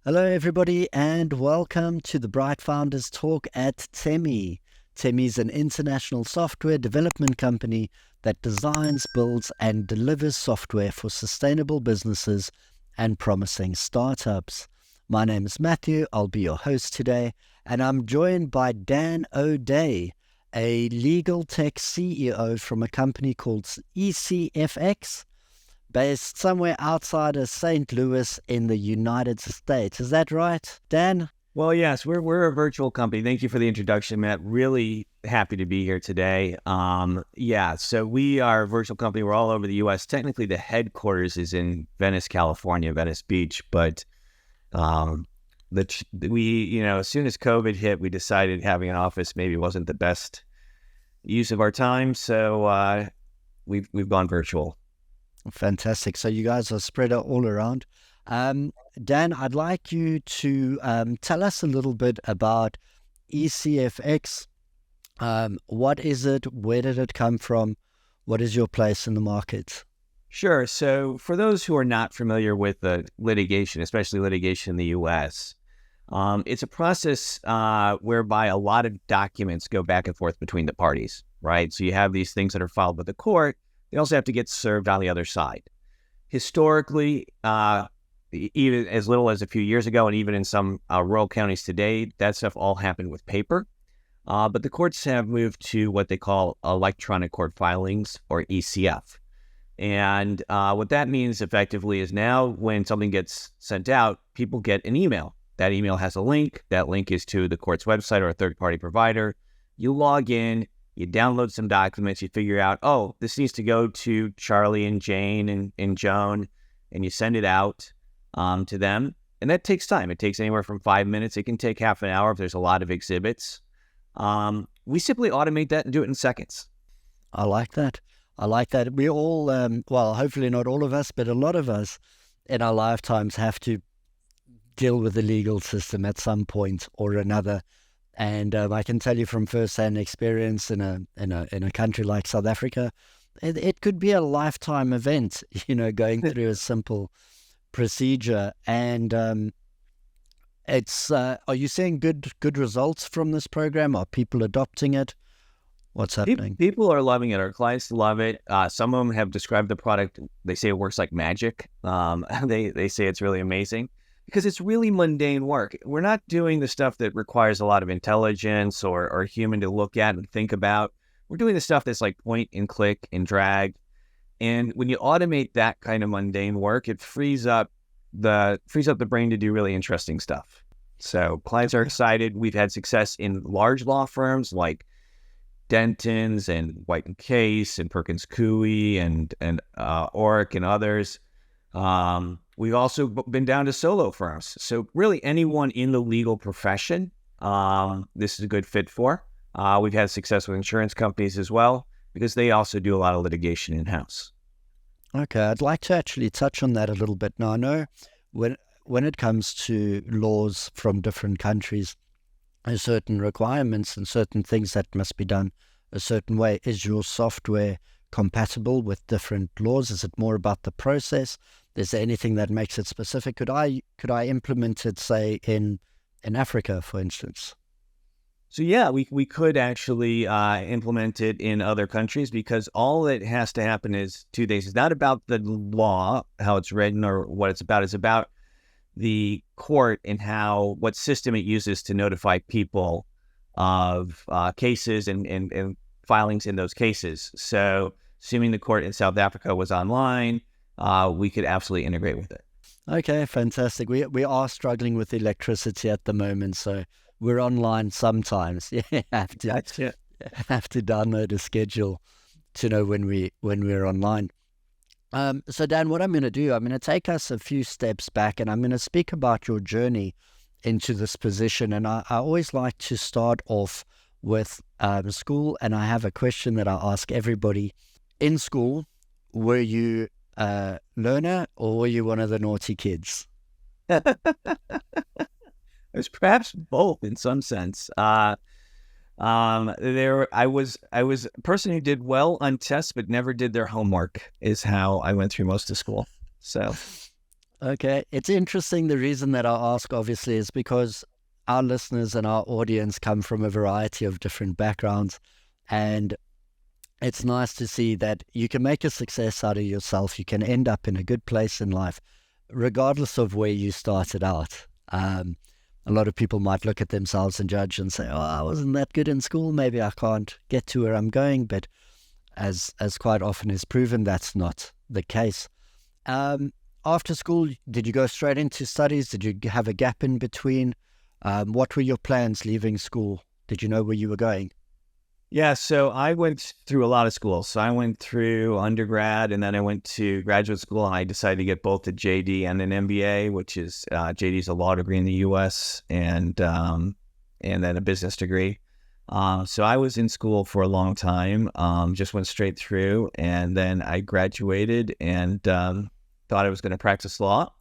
Hello, everybody, and welcome to the Bright Founders Talk at Temi. Temi is an international software development company that designs, builds, and delivers software for sustainable businesses and promising startups. My name is Matthew. I'll be your host today, and I'm joined by Dan O'Day, a legal tech CEO from a company called ecfx, based somewhere outside of St. Louis in the United States. Is that right, Dan? Well, yes, we're a virtual company. Thank you for the introduction, Matt. Really happy to be here today. So we are a virtual company. We're all over the U.S. Technically, the headquarters is in Venice, California, Venice Beach. But as soon as COVID hit, we decided having an office maybe wasn't the best use of our time. So we've gone virtual. Fantastic. So you guys are spread out all around. Dan, I'd like you to tell us a little bit about ecfx. What is it? Where did it come from? What is your place in the market? Sure. So for those who are not familiar with the litigation, especially litigation in the U.S., it's a process whereby a lot of documents go back and forth between the parties, right? So you have these things that are filed with the court. They also have to get served on the other side. Historically, even as little as a few years ago, and even in some rural counties today, that stuff all happened with paper. But the courts have moved to what they call electronic court filings, or ECF. And what that means effectively is now when something gets sent out, people get an email. That email has a link. That link is to the court's website or a third-party provider. You log in. You download some documents, you figure out, oh, this needs to go to Charlie and Jane and Joan, and you send it out to them. And that takes time. It takes anywhere from 5 minutes. It can take half an hour if there's a lot of exhibits. We simply automate that and do it in seconds. I like that. We all, hopefully not all of us, but a lot of us in our lifetimes have to deal with the legal system at some point or another. And I can tell you from first-hand experience in a country like South Africa, it could be a lifetime event, going through a simple procedure. And it's are you seeing good results from this program? Are people adopting it? What's happening? People are loving it. Our clients love it. Some of them have described the product. They say it works like magic. They say it's really amazing. Because it's really mundane work. We're not doing the stuff that requires a lot of intelligence or human to look at and think about. We're doing the stuff that's like point and click and drag. And when you automate that kind of mundane work, it frees up the brain to do really interesting stuff. So clients are excited. We've had success in large law firms like Denton's and White and Case and Perkins Coie and Orrick and others. We've also been down to solo firms. So really anyone in the legal profession, this is a good fit for. We've had success with insurance companies as well, because they also do a lot of litigation in-house. Okay, I'd like to actually touch on that a little bit. Now, I know when it comes to laws from different countries, there's certain requirements and certain things that must be done a certain way. Is your software compatible with different laws? Is it more about the process? Is there anything that makes it specific? Could I implement it, say, in Africa, for instance? So yeah, we could actually implement it in other countries, because all that has to happen is two things. It's not about the law, how it's written or what it's about. It's about the court and what system it uses to notify people of cases and filings in those cases. So assuming the court in South Africa was online, we could absolutely integrate with it. Okay, fantastic. We are struggling with electricity at the moment, so we're online sometimes. Yeah, have to download a schedule to know when we're online. So Dan, what I'm going to do, I'm going to take us a few steps back, and I'm going to speak about your journey into this position. And I always like to start off with school, and I have a question that I ask everybody. In school, were you a learner or were you one of the naughty kids? There's perhaps both in some sense. I was a person who did well on tests but never did their homework, is how I went through most of school. So Okay. It's interesting. The reason that I ask, obviously, is because our listeners and our audience come from a variety of different backgrounds. And it's nice to see that you can make a success out of yourself. You can end up in a good place in life, regardless of where you started out. A lot of people might look at themselves and judge and say, "Oh, I wasn't that good in school. Maybe I can't get to where I'm going." But as quite often is proven, that's not the case. Um, After school, did you go straight into studies? Did you have a gap in between? What were your plans leaving school? Did you know where you were going? Yeah, so I went through a lot of schools. So I went through undergrad, and then I went to graduate school, and I decided to get both a JD and an MBA, which is JD is a law degree in the U.S. And then a business degree. So I was in school for a long time. Just went straight through, and then I graduated and thought I was going to practice law,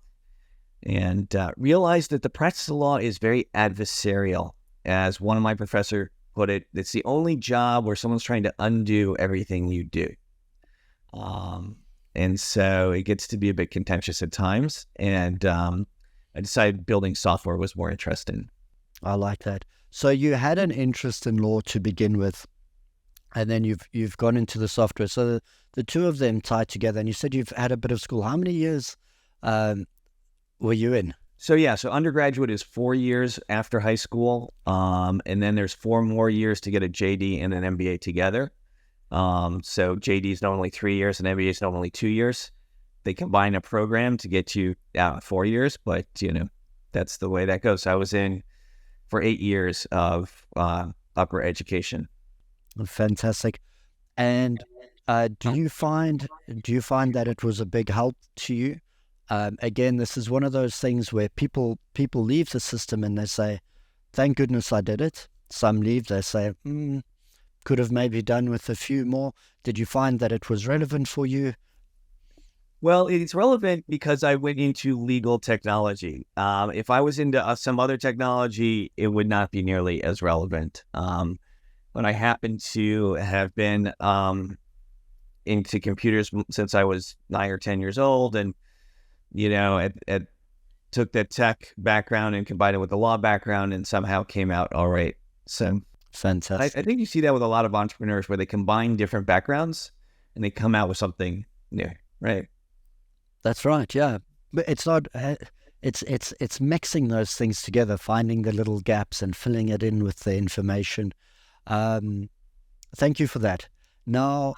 and realized that the practice of law is very adversarial. As one of my professors put it, it's the only job where someone's trying to undo everything you do. And so it gets to be a bit contentious at times. And I decided building software was more interesting. I like that. So you had an interest in law to begin with, and then you've gone into the software. So the two of them tied together, and you said you've had a bit of school. How many years were you in? So undergraduate is 4 years after high school, and then there's 4 more years to get a JD and an MBA together. So JD is normally 3 years, and MBA is normally 2 years. They combine a program to get you out 4 years, but that's the way that goes. So I was in for 8 years of upper education. Fantastic. And do you find that it was a big help to you? Again, this is one of those things where people leave the system and they say, "Thank goodness I did it." Some leave, they say, "Could have maybe done with a few more." Did you find that it was relevant for you? Well, it's relevant because I went into legal technology. If I was into some other technology, it would not be nearly as relevant. But I happen to have been into computers since I was 9 or 10 years old, and took that tech background and combined it with the law background, and somehow came out all right. So Fantastic. I think you see that with a lot of entrepreneurs where they combine different backgrounds and they come out with something new, right? That's right. Yeah, but it's not. It's mixing those things together, finding the little gaps and filling it in with the information. Thank you for that. Now,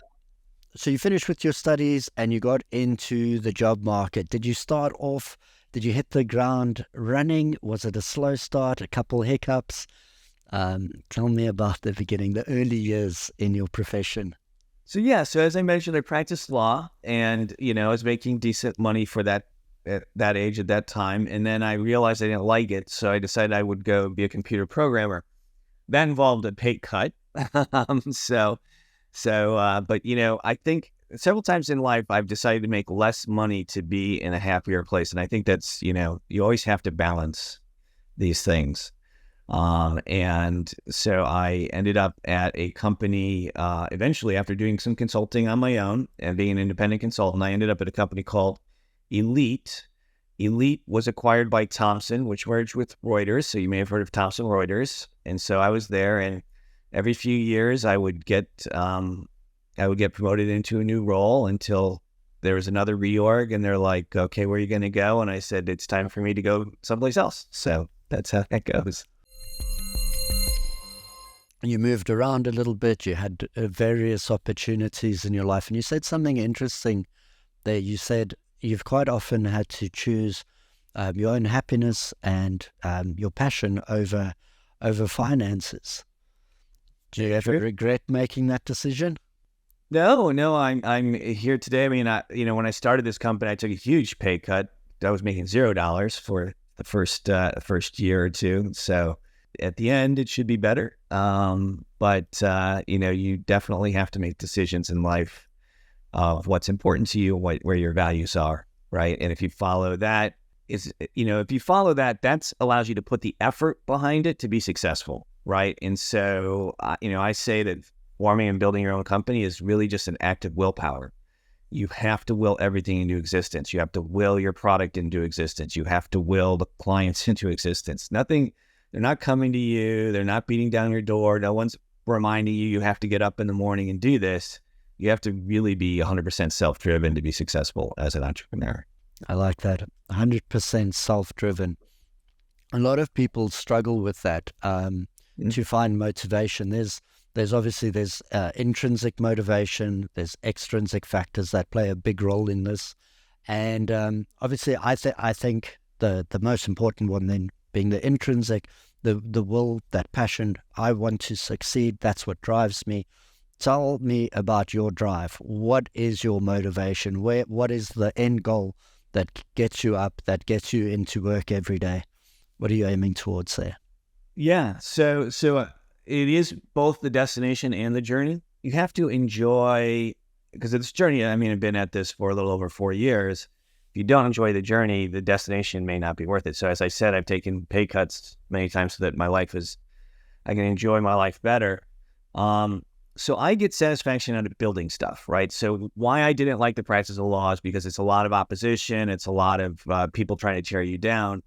so you finished with your studies and you got into the job market. Did you start off? Did you hit the ground running? Was it a slow start? A couple hiccups? Tell me about the beginning, the early years in your profession. So as I mentioned, I practiced law, and I was making decent money for that at that age at that time. And then I realized I didn't like it, so I decided I would go be a computer programmer. That involved a pay cut. But I think several times in life I've decided to make less money to be in a happier place, and I think that's you always have to balance these things. And so I ended up at a company, eventually after doing some consulting on my own and being an independent consultant. I ended up at a company called Elite. Elite was acquired by Thomson, which merged with Reuters. So you may have heard of Thomson Reuters. And so I was there, and every few years I would get promoted into a new role until there was another reorg, and they're like, "Okay, where are you going to go?" And I said, "It's time for me to go someplace else." So that's how that goes. You moved around a little bit. You had various opportunities in your life. And you said something interesting there. You said you've quite often had to choose your own happiness and your passion over finances. Do you ever regret making that decision? No, I'm here today. I mean, when I started this company, I took a huge pay cut. I was making $0 for the first year or two. So at the end, it should be better. But you definitely have to make decisions in life of what's important to you, where your values are, right? And if you follow that, that allows you to put the effort behind it to be successful, right? And so, I say that forming and building your own company is really just an act of willpower. You have to will everything into existence. You have to will your product into existence. You have to will the clients into existence. Nothing, they're not coming to you. They're not beating down your door. No one's reminding you, you have to get up in the morning and do this. You have to really be 100% self-driven to be successful as an entrepreneur. I like that. 100% self-driven. A lot of people struggle with that to find motivation. There's obviously intrinsic motivation. There's extrinsic factors that play a big role in this. And obviously, I think the most important one then being the intrinsic, the will, that passion. I want to succeed. That's what drives me. Tell me about your drive. What is your motivation? What is the end goal that gets you up, that gets you into work every day? What are you aiming towards there? Yeah, so it is both the destination and the journey. You have to enjoy, because it's journey. I mean, I've been at this for a little over 4 years. If you don't enjoy the journey, the destination may not be worth it. So as I said, I've taken pay cuts many times so that I can enjoy my life better. So I get satisfaction out of building stuff, right? So why I didn't like the practice of law is because it's a lot of opposition. It's a lot of people trying to tear you down.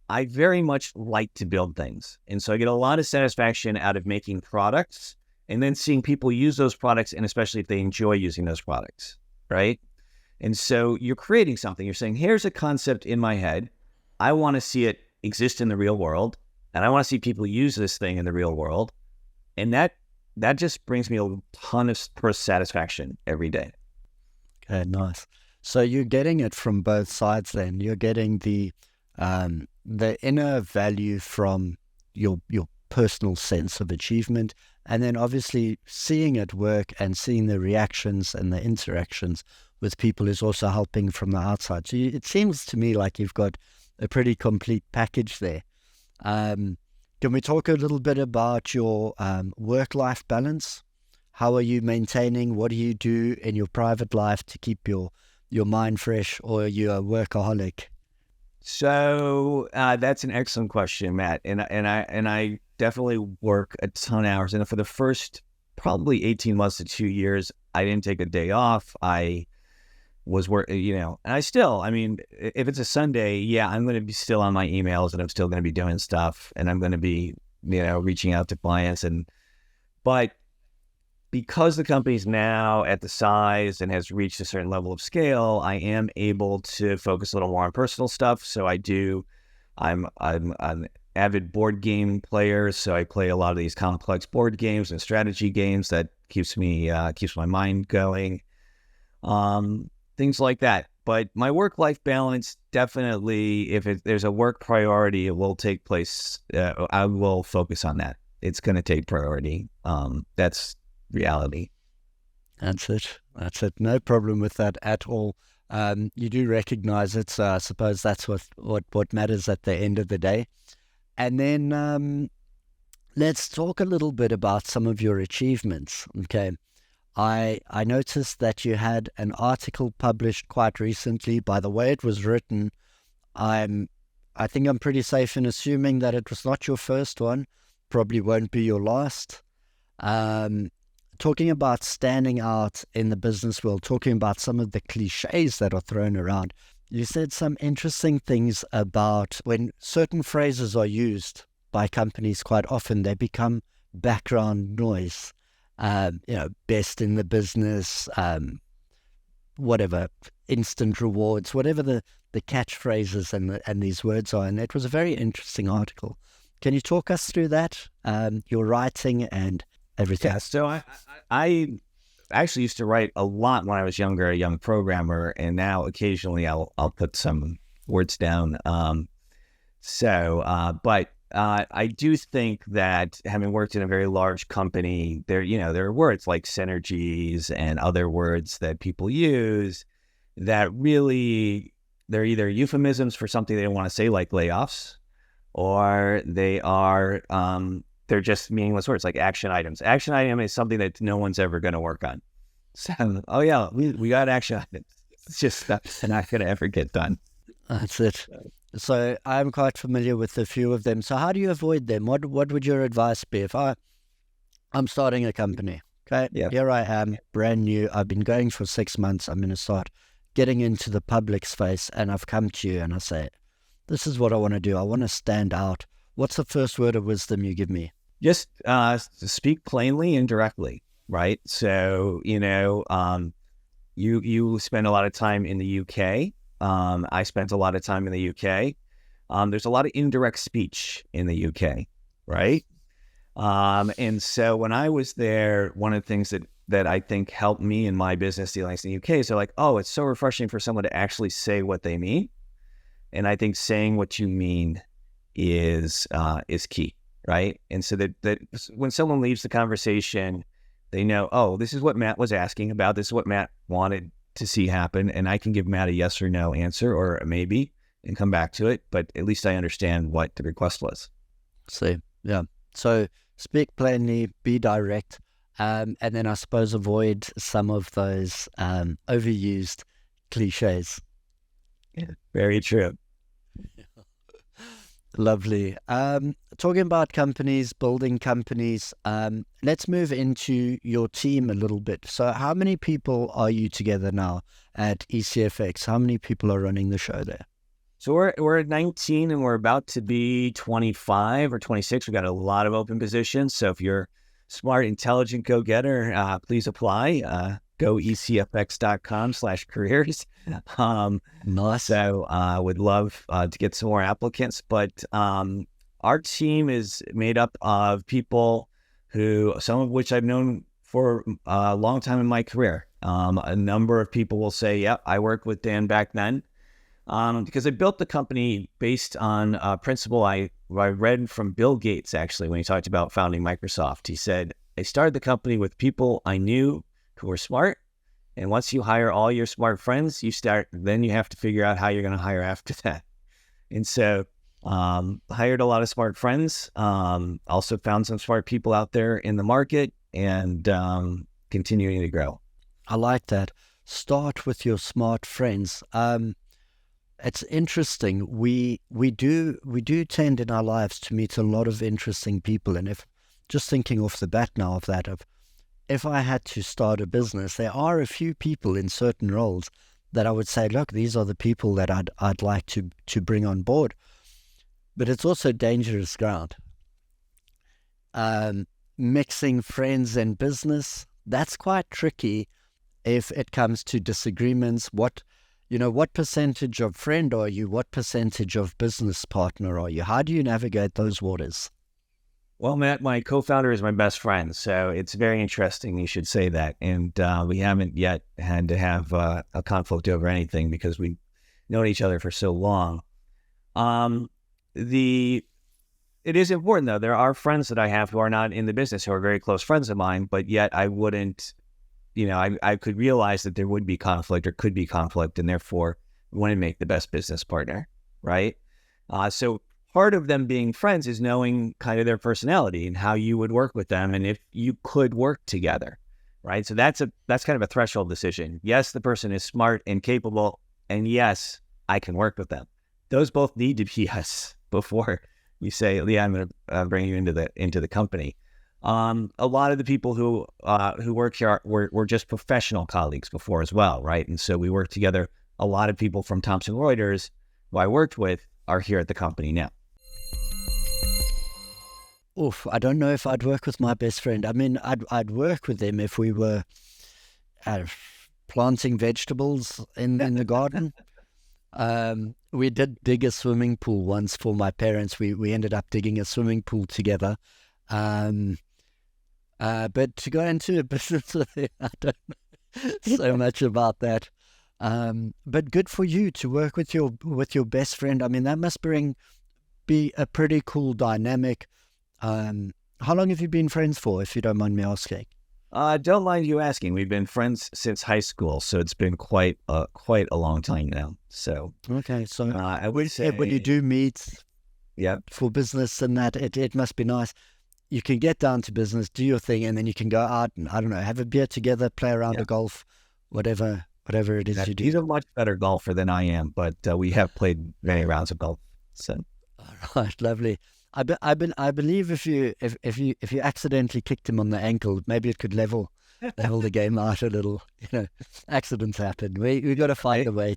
I very much like to build things. And so I get a lot of satisfaction out of making products and then seeing people use those products, and especially if they enjoy using those products, right? And so you're creating something. You're saying, here's a concept in my head. I want to see it exist in the real world, and I want to see people use this thing in the real world. And that just brings me a ton of satisfaction every day. Okay, nice. So you're getting it from both sides then. You're getting the inner value from your personal sense of achievement, and then obviously seeing it work and seeing the reactions and the interactions with people is also helping from the outside. So it seems to me like you've got a pretty complete package there. Can we talk a little bit about your work-life balance? How are you maintaining? What do you do in your private life to keep your mind fresh, or are you a workaholic? So that's an excellent question, Matt. And I definitely work a ton of hours. And for the first probably 18 months to 2 years, I didn't take a day off. I was working, and I still, I mean, if it's a Sunday, yeah, I'm going to be still on my emails and I'm still going to be doing stuff and I'm going to be, reaching out to clients. But because the company's now at the size and has reached a certain level of scale, I am able to focus a little more on personal stuff. So I'm an avid board game player. So I play a lot of these complex board games and strategy games that keeps my mind going. Things like that. But my work-life balance, definitely, if there's a work priority, it will take place. I will focus on that. It's going to take priority. That's reality. That's it. No problem with that at all. You do recognize it. So I suppose that's what matters at the end of the day. And then let's talk a little bit about some of your achievements. Okay. I noticed that you had an article published quite recently. By the way it was written, I think I'm pretty safe in assuming that it was not your first one, probably won't be your last. Talking about standing out in the business world, talking about some of the cliches that are thrown around. You said some interesting things about when certain phrases are used by companies, quite often they become background noise. Best in the business, whatever, instant rewards, whatever the catchphrases and these words are. And it was a very interesting article. Can you talk us through that, your writing and everything? Yeah, so I actually used to write a lot when I was younger, a young programmer, and now occasionally I'll put some words down. But I do think that having worked in a very large company, there are words like synergies and other words that people use that really, they're either euphemisms for something they don't want to say, like layoffs, or they're just meaningless words like action items. Action item is something that no one's ever going to work on. So, oh yeah, we got action items. It's just stuff that's not going to ever get done. That's it. So I'm quite familiar with a few of them. So how do you avoid them? What would your advice be if I'm starting a company? Okay, Yeah. here I am, brand new. I've been going for 6 months. I'm going to start getting into the public space, and I've come to you and I say, this is what I want to do. I want to stand out. What's the first word of wisdom you give me? Just speak plainly and directly, right? So, you spend a lot of time in the UK. I spent a lot of time in the UK. There's a lot of indirect speech in the UK, right? And so when I was there, one of the things that I think helped me in my business dealings in the UK is they're like, oh, it's so refreshing for someone to actually say what they mean. And I think saying what you mean is key, right? And so that when someone leaves the conversation, they know, oh, this is what Matt was asking about. This is what Matt wanted to see happen. And I can give Matt a yes or no answer or a maybe and come back to it. But at least I understand what the request was. See, yeah. So speak plainly, be direct, and then I suppose avoid some of those overused cliches. Yeah, very true. Lovely. Talking about companies, building companies, let's move into your team a little bit. So how many people are you together now at ecfx? How many people are running the show there? So we're at 19 and we're about to be 25 or 26. We've got a lot of open positions. So if you're smart, intelligent go-getter, please apply. Go ecfx.com/careers. Nice. So would love to get some more applicants. But our team is made up of people who, some of which I've known for a long time in my career. A number of people will say, yep, I worked with Dan back then. Because I built the company based on a principle I read from Bill Gates, actually, when he talked about founding Microsoft. He said, I started the company with people I knew who were smart. And once you hire all your smart friends, then you have to figure out how you're going to hire after that. And so hired a lot of smart friends, also found some smart people out there in the market and continuing to grow. I like that. Start with your smart friends. It's interesting. We do tend in our lives to meet a lot of interesting people. And if just thinking off the bat now of that, if I had to start a business, there are a few people in certain roles that I would say, look, these are the people that I'd like to bring on board. But it's also dangerous ground. Mixing friends and business, that's quite tricky if it comes to disagreements. What percentage of friend are you? What percentage of business partner are you? How do you navigate those waters? Well, Matt, my co-founder is my best friend, so it's very interesting you should say that. And we haven't yet had to have a conflict over anything because we've known each other for so long. It is important, though. There are friends that I have who are not in the business, who are very close friends of mine, but yet I wouldn't, I could realize that there would be conflict or could be conflict, and therefore want to make the best business partner, right? So part of them being friends is knowing kind of their personality and how you would work with them and if you could work together, right? So that's kind of a threshold decision. Yes, the person is smart and capable, and yes, I can work with them. Those both need to be yes before you say, yeah, I'm going to bring you into the company. A lot of the people who work here were just professional colleagues before as well, right? And so we work together. A lot of people from Thomson Reuters, who I worked with, are here at the company now. Oof, I don't know if I'd work with my best friend. I mean, I'd work with them if we were planting vegetables in the garden. We did dig a swimming pool once for my parents. We ended up digging a swimming pool together. But to go into a business with them, I don't know so much about that. But good for you to work with your best friend. I mean, that must be a pretty cool dynamic. How long have you been friends for, if you don't mind me asking? Don't mind you asking. We've been friends since high school, so it's been quite a long time now. So okay, so I would say when you do meet, yeah, for business and that, it must be nice. You can get down to business, do your thing, and then you can go out and, I don't know, have a beer together, play around a golf, whatever it is you do. He's a much better golfer than I am, but we have played many rounds of golf. So all right, lovely. I believe if you accidentally kicked him on the ankle, maybe it could level the game out a little. Accidents happen. We got to find a way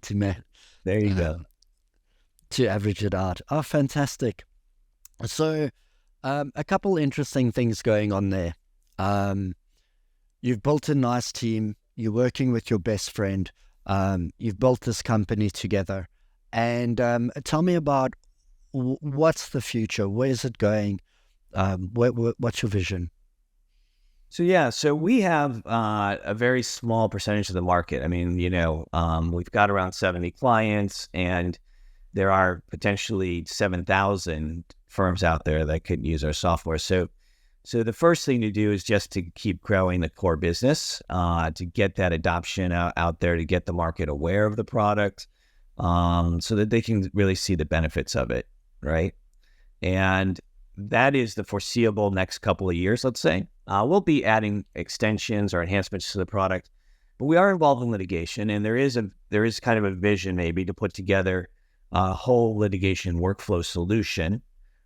There you go. To average it out. Oh, fantastic! So, a couple interesting things going on there. You've built a nice team. You're working with your best friend. You've built this company together. And tell me about what's the future? Where's it going? What's your vision? So we have a very small percentage of the market. I mean, we've got around 70 clients, and there are potentially 7,000 firms out there that could use our software. So the first thing to do is just to keep growing the core business, to get that adoption out there, to get the market aware of the product, so that they can really see the benefits of it, right? And that is the foreseeable next couple of years, let's say. We'll be adding extensions or enhancements to the product, but we are involved in litigation, and there is kind of a vision maybe to put together a whole litigation workflow solution,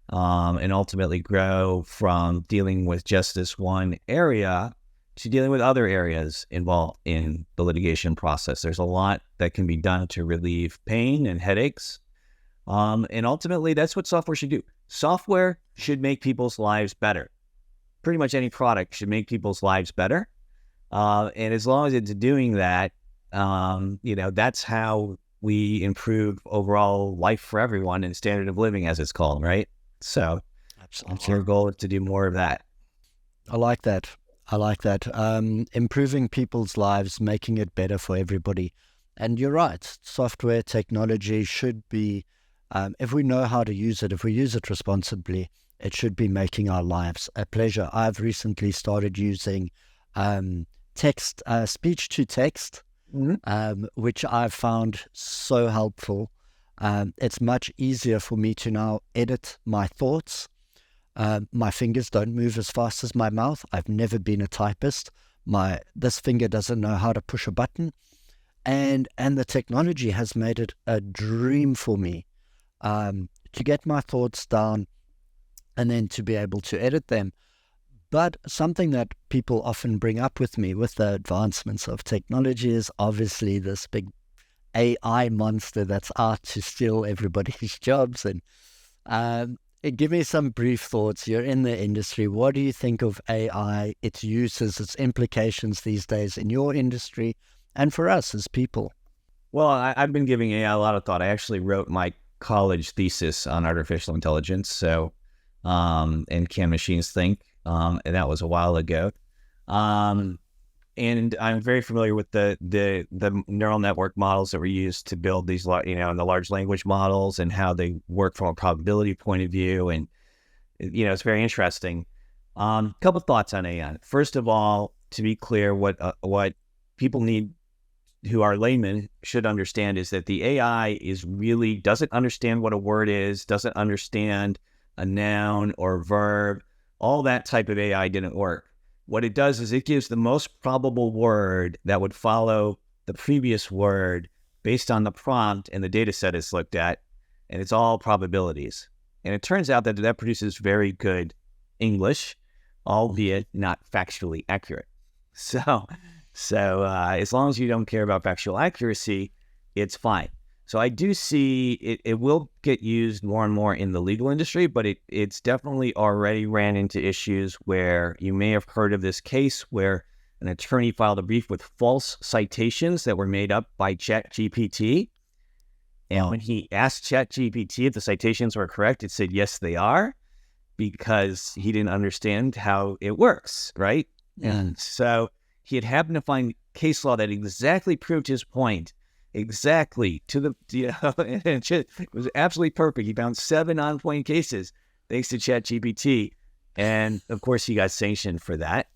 and ultimately grow from dealing with just this one area to dealing with other areas involved in the litigation process. There's a lot that can be done to relieve pain and headaches. And ultimately, that's what software should do. Software should make people's lives better. Pretty much any product should make people's lives better. And as long as it's doing that, that's how we improve overall life for everyone and standard of living, as it's called, right? So Absolutely. our goal is to do more of that. I like that. Improving people's lives, making it better for everybody. And you're right. Software technology should be, if we know how to use it, if we use it responsibly, it should be making our lives a pleasure. I've recently started using speech to text, which I've found so helpful. It's much easier for me to now edit my thoughts. My fingers don't move as fast as my mouth. I've never been a typist. This finger doesn't know how to push a button. And the technology has made it a dream for me to get my thoughts down and then to be able to edit them. But something that people often bring up with me with the advancements of technology is obviously this big AI monster that's out to steal everybody's jobs. And give me some brief thoughts. You're in the industry. What do you think of AI, its uses, its implications these days in your industry and for us as people? Well, I've been giving AI a lot of thought. I actually wrote my college thesis on artificial intelligence, and can machines think? And that was a while ago. And I'm very familiar with the neural network models that were used to build these, and the large language models and how they work from a probability point of view. And, it's very interesting. Couple thoughts on AI. First of all, to be clear, what people need who are laymen should understand is that the AI doesn't understand what a word is, doesn't understand a noun or verb. All that type of AI didn't work. What it does is it gives the most probable word that would follow the previous word based on the prompt and the data set it's looked at, and it's all probabilities. And it turns out that produces very good English, albeit not factually accurate. So as long as you don't care about factual accuracy, it's fine. So I do see it will get used more and more in the legal industry, but it's definitely already ran into issues where you may have heard of this case where an attorney filed a brief with false citations that were made up by ChatGPT. And when he asked ChatGPT if the citations were correct, it said, yes, they are, because he didn't understand how it works, right? And so he had happened to find case law that exactly proved his point. Exactly to the, it was absolutely perfect. He found 7 on-point cases thanks to ChatGPT, and of course he got sanctioned for that.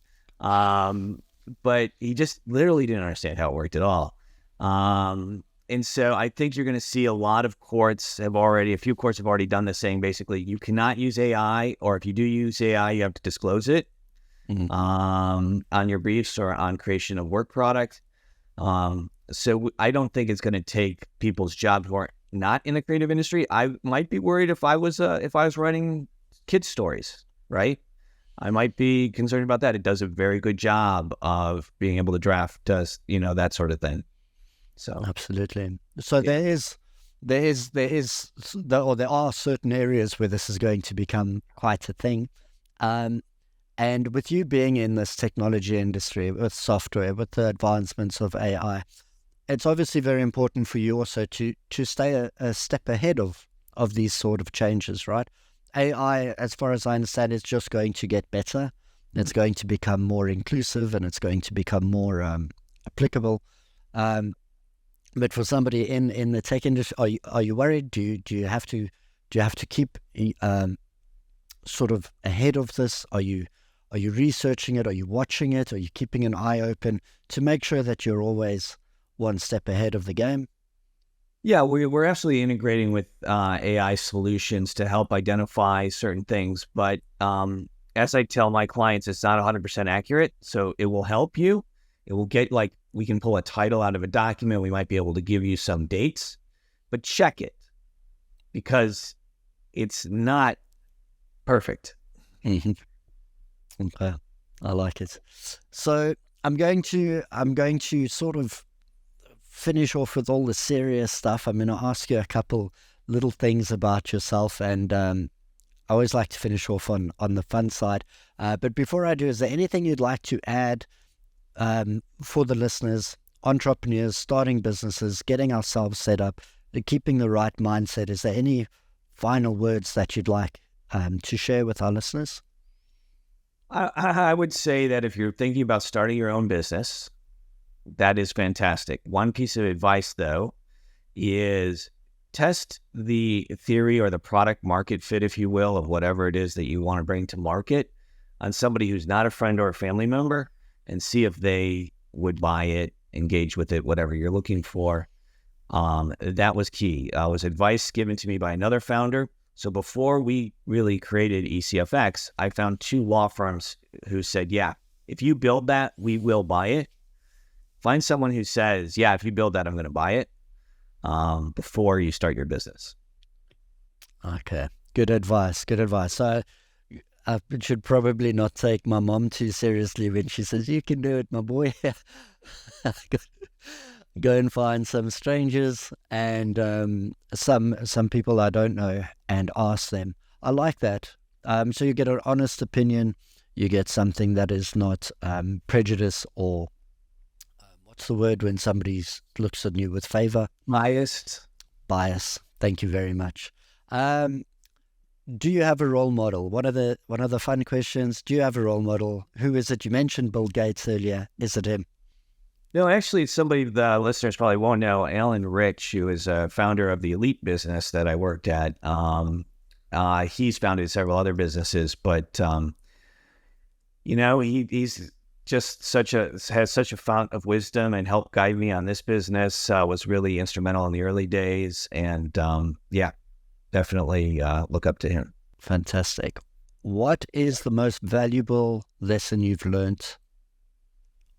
But he just literally didn't understand how it worked at all. And so I think you're going to see a few courts have already done this, saying basically you cannot use AI, or if you do use AI, you have to disclose it on your briefs or on creation of work product. So I don't think it's going to take people's jobs who are not in the creative industry. I might be worried if I was running kids' stories, right? I might be concerned about that. It does a very good job of being able to draft, that sort of thing. So absolutely. So yeah. there are certain areas where this is going to become quite a thing. And with you being in this technology industry, with software, with the advancements of AI, it's obviously very important for you also to stay a step ahead of these sort of changes, right? AI, as far as I understand, is just going to get better. It's going to become more inclusive, and it's going to become more applicable. But for somebody in the tech industry, are you worried? Do you have to keep sort of ahead of this? Are you researching it? Are you watching it? Are you keeping an eye open to make sure that you're always one step ahead of the game? Yeah, we're absolutely integrating with AI solutions to help identify certain things. But as I tell my clients, it's not 100% accurate. So it will help you. It will get, like, we can pull a title out of a document. We might be able to give you some dates, but check it, because it's not perfect. Mm-hmm. Okay, I like it. So I'm going to sort of finish off with all the serious stuff. I'm going to ask you a couple little things about yourself, and I always like to finish off on the fun side. But before I do, is there anything you'd like to add for the listeners, entrepreneurs, starting businesses, getting ourselves set up, keeping the right mindset? Is there any final words that you'd like to share with our listeners? I would say that if you're thinking about starting your own business, that is fantastic. One piece of advice, though, is test the theory or the product market fit, if you will, of whatever it is that you want to bring to market on somebody who's not a friend or a family member, and see if they would buy it, engage with it, whatever you're looking for. That was key. It was advice given to me by another founder. So before we really created ecfx, I found 2 law firms who said, yeah, if you build that, we will buy it. Find someone who says, yeah, if you build that, I'm going to buy it, before you start your business. Okay. Good advice. So I should probably not take my mom too seriously when she says, you can do it, my boy. Go and find some strangers and some people I don't know and ask them. I like that. So you get an honest opinion. You get something that is not prejudice or what's the word when somebody looks at you with favor? Bias. Thank you very much. Do you have a role model? One of the fun questions. Do you have a role model? Who is it? You mentioned Bill Gates earlier. Is it him? No, actually, it's somebody the listeners probably won't know. Alan Rich, who is a founder of the Elite business that I worked at. He's founded several other businesses, but he's just has such a fount of wisdom and helped guide me on this business. Was really instrumental in the early days, and definitely look up to him. Fantastic. What is the most valuable lesson you've learned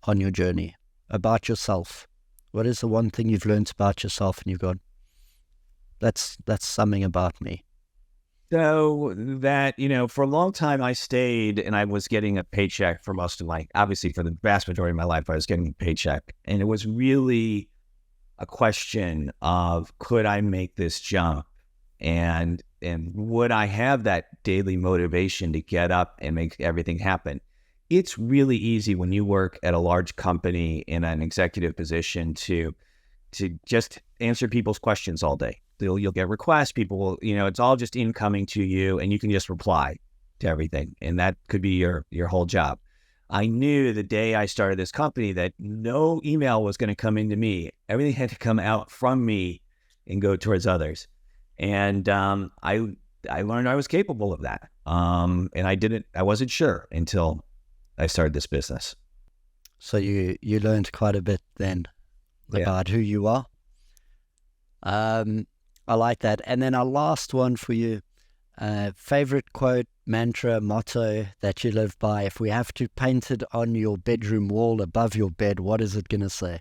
on your journey about yourself? What is the one thing you've learned about yourself and you've gone, that's something about me? So that, for a long time I stayed and I was getting a paycheck for most of obviously for the vast majority of my life, I was getting a paycheck. And it was really a question of, could I make this jump? And would I have that daily motivation to get up and make everything happen? It's really easy when you work at a large company in an executive position to just answer people's questions all day. You'll get requests. People will, it's all just incoming to you, and you can just reply to everything. And that could be your whole job. I knew the day I started this company that no email was going to come into me. Everything had to come out from me and go towards others. And I learned I was capable of that. And I wasn't sure until I started this business. So you learned quite a bit then about who you are. I like that. And then our last one for you, favorite quote, mantra, motto that you live by. If we have to paint it on your bedroom wall above your bed, what is it going to say?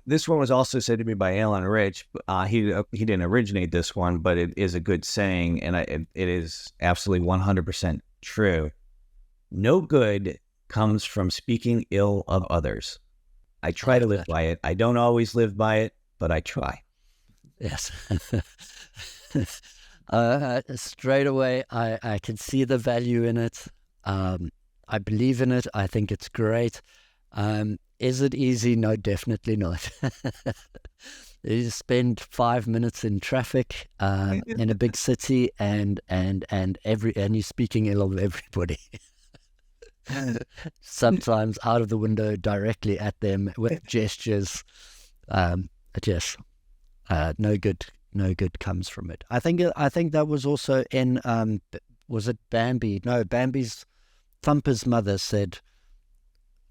This one was also said to me by Alan Rich. He didn't originate this one, but it is a good saying, and it is absolutely 100% true. No good comes from speaking ill of others. I try to live by it. I don't always live by it, but I try. Yes. Straight away, I can see the value in it. I believe in it. I think it's great. Is it easy? No, definitely not. You spend 5 minutes in traffic in a big city, and you're speaking ill of everybody. Sometimes out of the window, directly at them with gestures. Yes, no good comes from it. I think that was also in was it Bambi? No, Bambi's Thumper's mother said,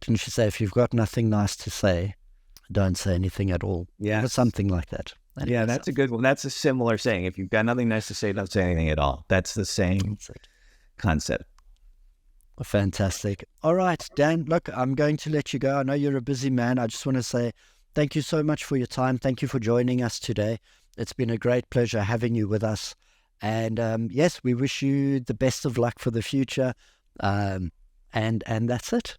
didn't she say, if you've got nothing nice to say, don't say anything at all? Yeah, or something like that. Yeah, that's a good one. That's a similar saying. If you've got nothing nice to say, don't say anything at all. That's the same concept. Fantastic. All right, Dan, look, I'm going to let you go. I know you're a busy man. I just want to say thank you so much for your time. Thank you for joining us today. It's been a great pleasure having you with us. And yes, we wish you the best of luck for the future. And that's it.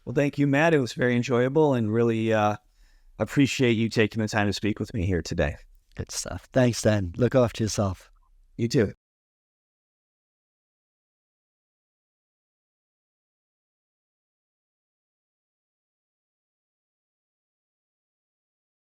Well, thank you, Matt. It was very enjoyable, and really appreciate you taking the time to speak with me here today. Good stuff. Thanks, Dan. Look after yourself. You too.